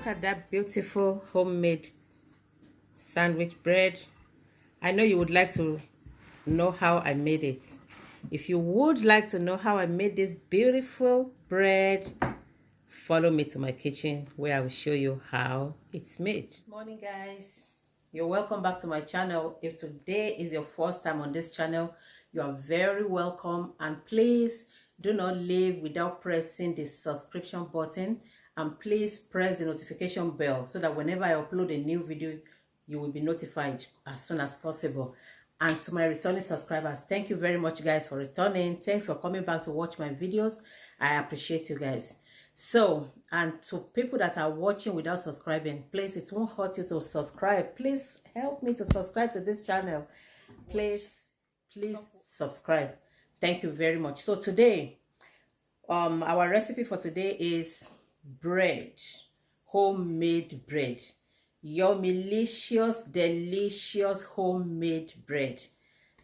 at that beautiful homemade sandwich bread. I know you would like to know how I made it. If you would like to know how I made this beautiful bread, follow me to my kitchen where I will show you how it's made. Morning guys, you're welcome back to my channel. If today is your first time on this channel, you are very welcome, and please do not leave without pressing the subscription button, and please press the notification bell so that whenever I upload a new video, you will be notified as soon as possible. And to my returning subscribers, thank you very much guys for returning. Thanks for coming back to watch my videos. I appreciate you guys. So, and to people that are watching without subscribing, please, it won't hurt you to subscribe. Please help me to subscribe to this channel. Please subscribe. Thank you very much. So today, our recipe for today is bread, homemade bread. Your delicious homemade bread.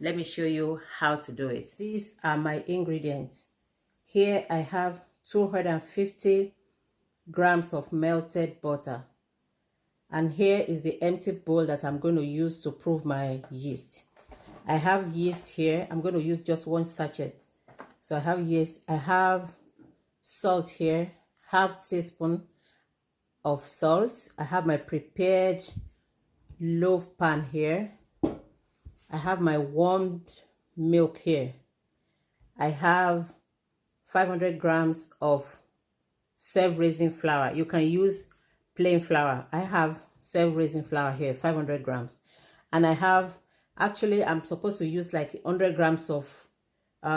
Let me show you how to do it. These are my ingredients. Here I have 250 grams of melted butter, and here is the empty bowl that I'm going to use to prove my yeast. I have yeast here. I'm going to use just one sachet. So I have yeast. I have salt here, half teaspoon of salt. I have my prepared loaf pan here. I have my warmed milk here. I have 500 grams of self-raising flour. You can use plain flour. I have self-raising flour here, 500 grams. And I have, actually I'm supposed to use like 100 grams of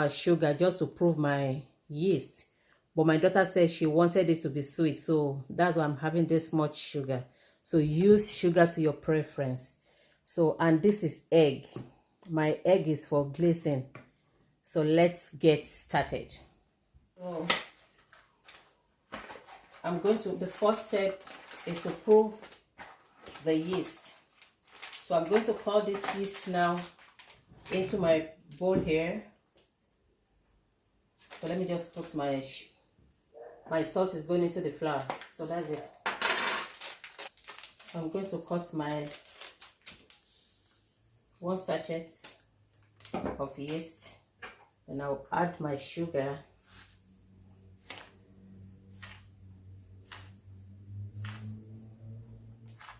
sugar just to prove my yeast. But my daughter said she wanted it to be sweet, so that's why I'm having this much sugar. So use sugar to your preference. So, and this is egg. My egg is for glazing. So let's get started. So the first step is to prove the yeast. So I'm going to pour this yeast now into my bowl here. So let me just put my salt is going into the flour. So that's it. I'm going to cut my 1 sachet of yeast, and I'll add my sugar.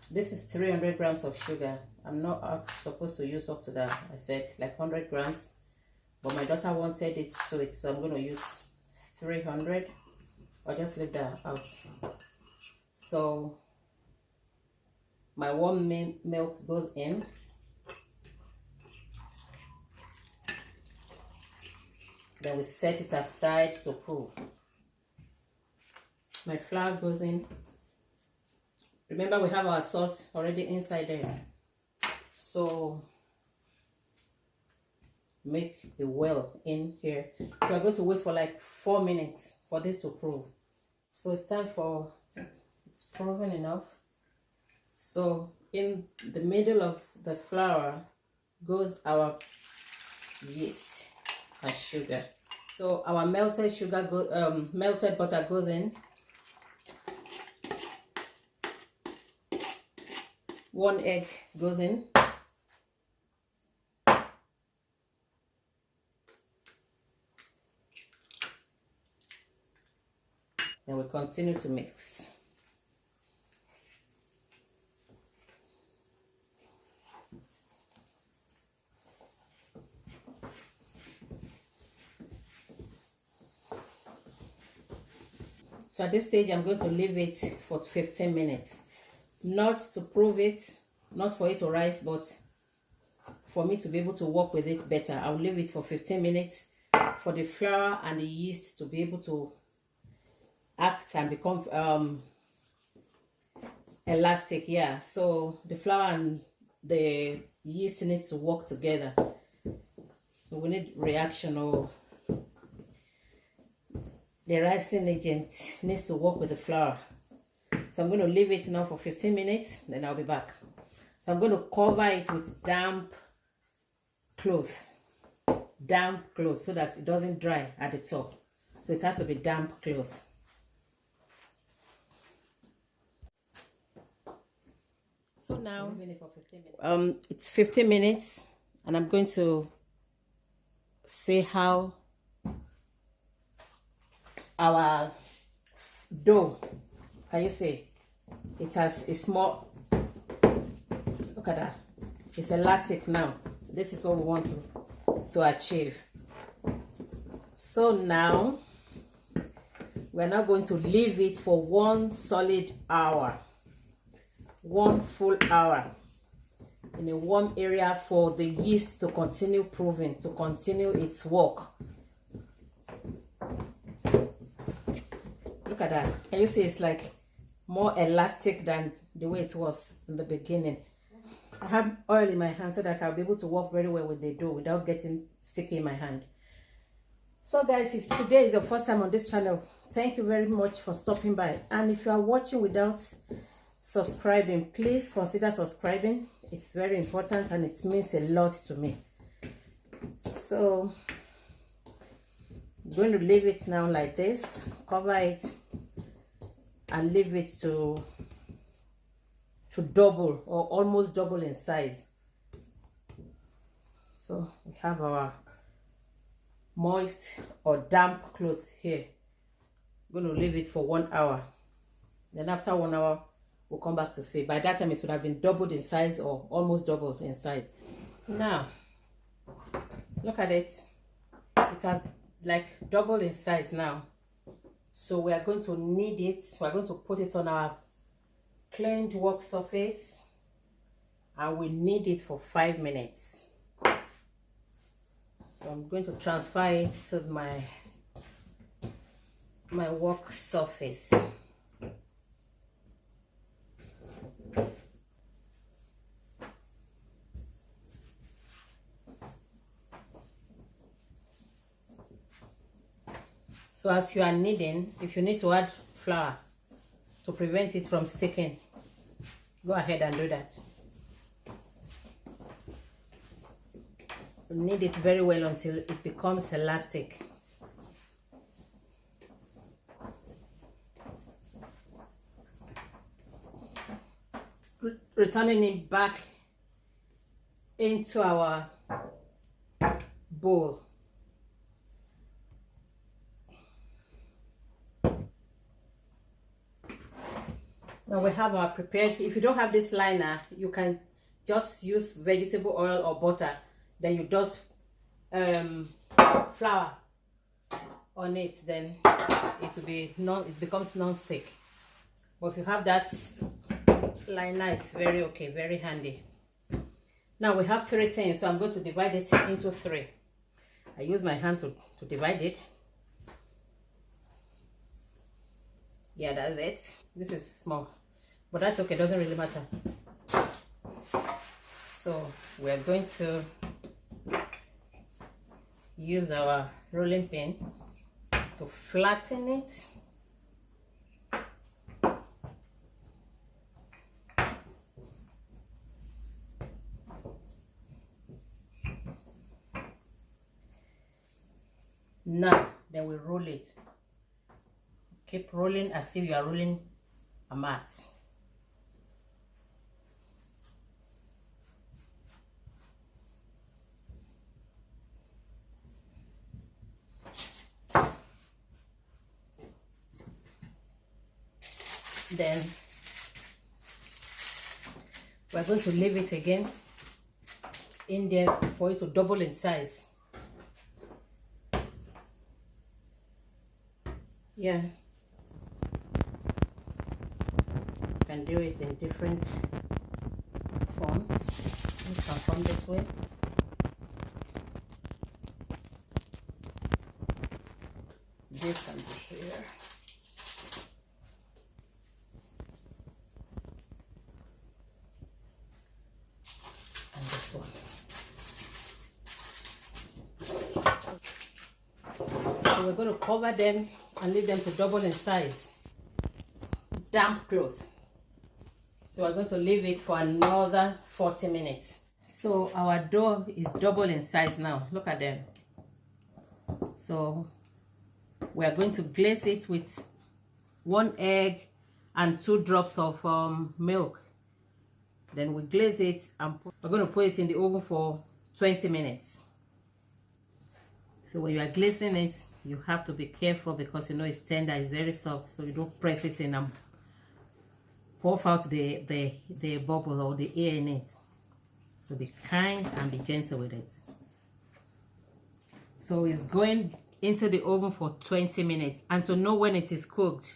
This is 300 grams of sugar. I'm not supposed to use up to that. I said like 100 grams, but my daughter wanted it sweet, so I'm going to use 300. I'll just leave that out. So my warm milk goes in. Then we set it aside to cool. My flour goes in. Remember, we have our salt already inside there. So make a well in here. So we're going to wait for like 4 minutes for this to prove. So it's time for, it's proven enough. So in the middle of the flour goes our yeast and sugar. So our melted melted butter goes in. 1 egg goes in. And we continue to mix. So at this stage, I'm going to leave it for 15 minutes. Not to prove it, not for it to rise, but for me to be able to work with it better. I'll leave it for 15 minutes for the flour and the yeast to be able to act and become elastic. Yeah, so the flour and the yeast needs to work together. So we need reaction, or the rising agent needs to work with the flour. So I'm going to leave it now for 15 minutes, then I'll be back. So I'm going to cover it with damp cloth, so that it doesn't dry at the top. So it has to be damp cloth. So now it's 15 minutes, and I'm going to see how our dough, can you see it has a small, look at that, it's elastic now. This is what we want to achieve. So now we're now going to leave it for 1 solid hour, 1 full hour in a warm area for the yeast to continue proving, to continue its work. Look at that. Can you see it's like more elastic than the way it was in the beginning. I have oil in my hand so that I'll be able to work very well with the dough without getting sticky in my hand. So guys, if today is your first time on this channel, thank you very much for stopping by. And if you are watching without subscribing, please consider subscribing. It's very important and it means a lot to me. So I'm going to leave it now like this, cover it and leave it to double or almost double in size. So we have our moist or damp cloth here. I'm going to leave it for 1 hour. Then after 1 hour, we'll come back to see. By that time, it would have been doubled in size or almost doubled in size. Now, look at it. It has like doubled in size now. So we are going to knead it. So we're going to put it on our cleaned work surface and we knead it for 5 minutes. So I'm going to transfer it to my work surface. So as you are kneading, if you need to add flour to prevent it from sticking, go ahead and do that. Knead it very well until it becomes elastic. Returning it back into our bowl. Now we have our prepared. If you don't have this liner, you can just use vegetable oil or butter. Then you dust flour on it. Then it will be it becomes non-stick. But if you have that liner, it's very okay, very handy. Now we have 3 tins, so I'm going to divide it into 3. I use my hand to divide it. Yeah, that's it. This is small, but that's okay, doesn't really matter. So we're going to use our rolling pin to flatten it. Now then we roll it. Keep rolling as if you are rolling a mat. Then we're going to leave it again in there for it to double in size. Yeah, you can do it in different forms. You can form this way. This can be here. And this one. So we're going to cover them and leave them to double in size. Damp cloth. So we're going to leave it for another 40 minutes. So our dough is double in size now. Look at them. So we are going to glaze it with 1 egg and 2 drops of milk. Then we glaze it and we're going to put it in the oven for 20 minutes. So when you are glazing it, you have to be careful because you know it's tender, it's very soft, so you don't press it in and puff out the bubble or the air in it. So be kind and be gentle with it. So it's going into the oven for 20 minutes. And to know when it is cooked,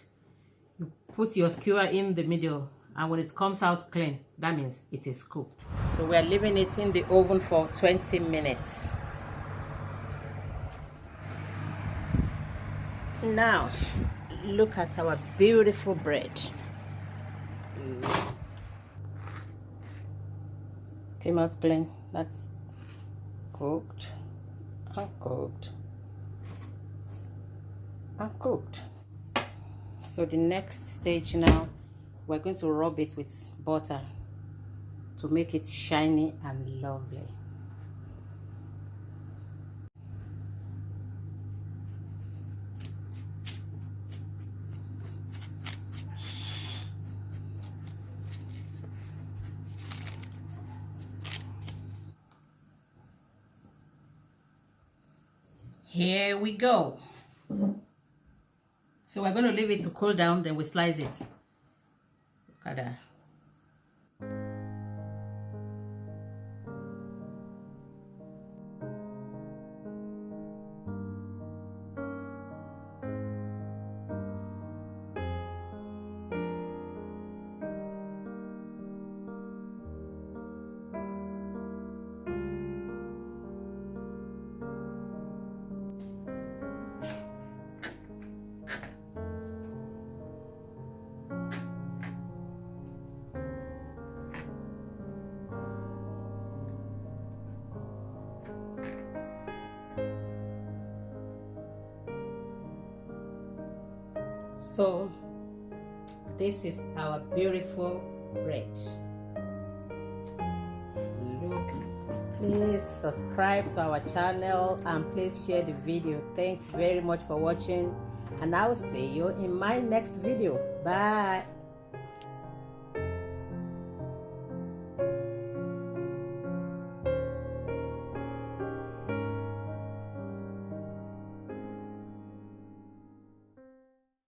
you put your skewer in the middle, and when it comes out clean, that means it is cooked. So we are leaving it in the oven for 20 minutes. Now, look at our beautiful bread. It came out clean. That's cooked, uncooked, uncooked. So the next stage now, we're going to rub it with butter to make it shiny and lovely. Here we go. So we're going to leave it to cool down, then we slice it. Look at that. So this is our beautiful bread. Look, please subscribe to our channel and please share the video. Thanks very much for watching, and I'll see you in my next video. Bye.